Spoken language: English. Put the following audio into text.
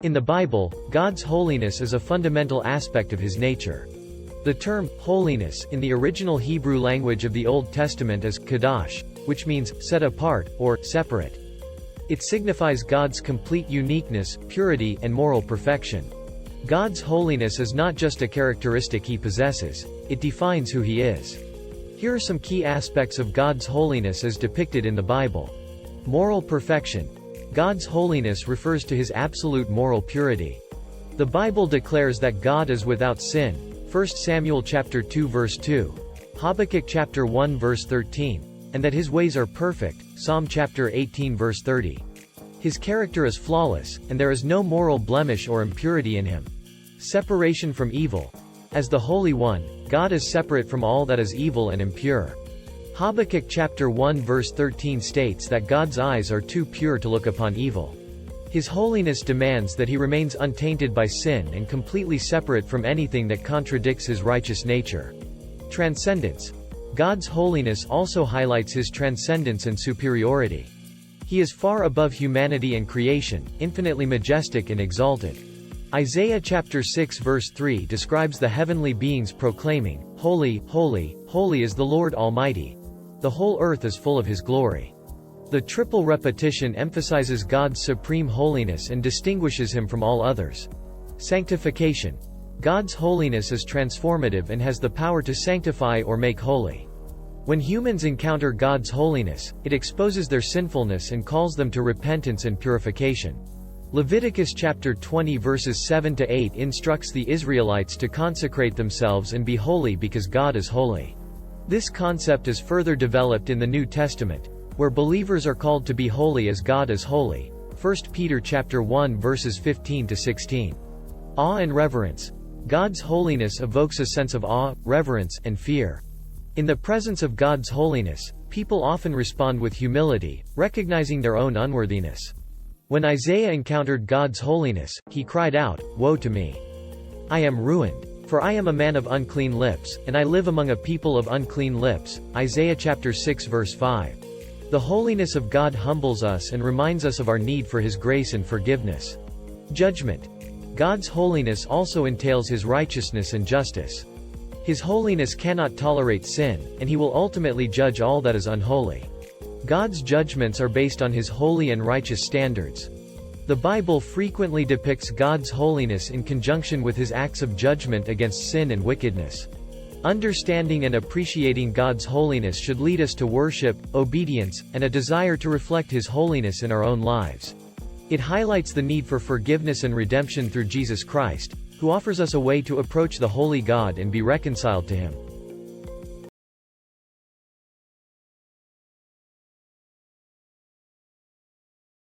In the Bible, God's holiness is a fundamental aspect of his nature. The term, holiness, in the original Hebrew language of the Old Testament is kadosh, which means, set apart, or, separate. It signifies God's complete uniqueness, purity, and moral perfection. God's holiness is not just a characteristic he possesses, it defines who he is. Here are some key aspects of God's holiness as depicted in the Bible. Moral perfection. God's holiness refers to his absolute moral purity. The Bible declares that God is without sin, 1 Samuel chapter 2 verse 2, Habakkuk chapter 1 verse 13, and that his ways are perfect, Psalm chapter 18 verse 30. His character is flawless, and there is no moral blemish or impurity in him. Separation from evil. As the Holy One, God is separate from all that is evil and impure. Habakkuk chapter 1 verse 13 states that God's eyes are too pure to look upon evil. His holiness demands that he remains untainted by sin and completely separate from anything that contradicts his righteous nature. Transcendence. God's holiness also highlights his transcendence and superiority. He is far above humanity and creation, infinitely majestic and exalted. Isaiah chapter 6 verse 3 describes the heavenly beings proclaiming, "Holy, holy, holy is the Lord Almighty. The whole earth is full of his glory." The triple repetition emphasizes God's supreme holiness and distinguishes him from all others. Sanctification. God's holiness is transformative and has the power to sanctify or make holy. When humans encounter God's holiness, it exposes their sinfulness and calls them to repentance and purification. Leviticus chapter 20 verses 7 to 8 instructs the Israelites to consecrate themselves and be holy because God is holy. This concept is further developed in the New Testament, where believers are called to be holy as God is holy. 1 Peter chapter 1 verses 15 to 16. Awe and reverence. God's holiness evokes a sense of awe, reverence, and fear. In the presence of God's holiness, people often respond with humility, recognizing their own unworthiness. When Isaiah encountered God's holiness, he cried out, "Woe to me! I am ruined. For I am a man of unclean lips, and I live among a people of unclean lips." Isaiah chapter 6 verse 5. The holiness of God humbles us and reminds us of our need for his grace and forgiveness. Judgment. God's holiness also entails his righteousness and justice. His holiness cannot tolerate sin, and he will ultimately judge all that is unholy. God's judgments are based on his holy and righteous standards. The Bible frequently depicts God's holiness in conjunction with his acts of judgment against sin and wickedness. Understanding and appreciating God's holiness should lead us to worship, obedience, and a desire to reflect his holiness in our own lives. It highlights the need for forgiveness and redemption through Jesus Christ, who offers us a way to approach the holy God and be reconciled to him.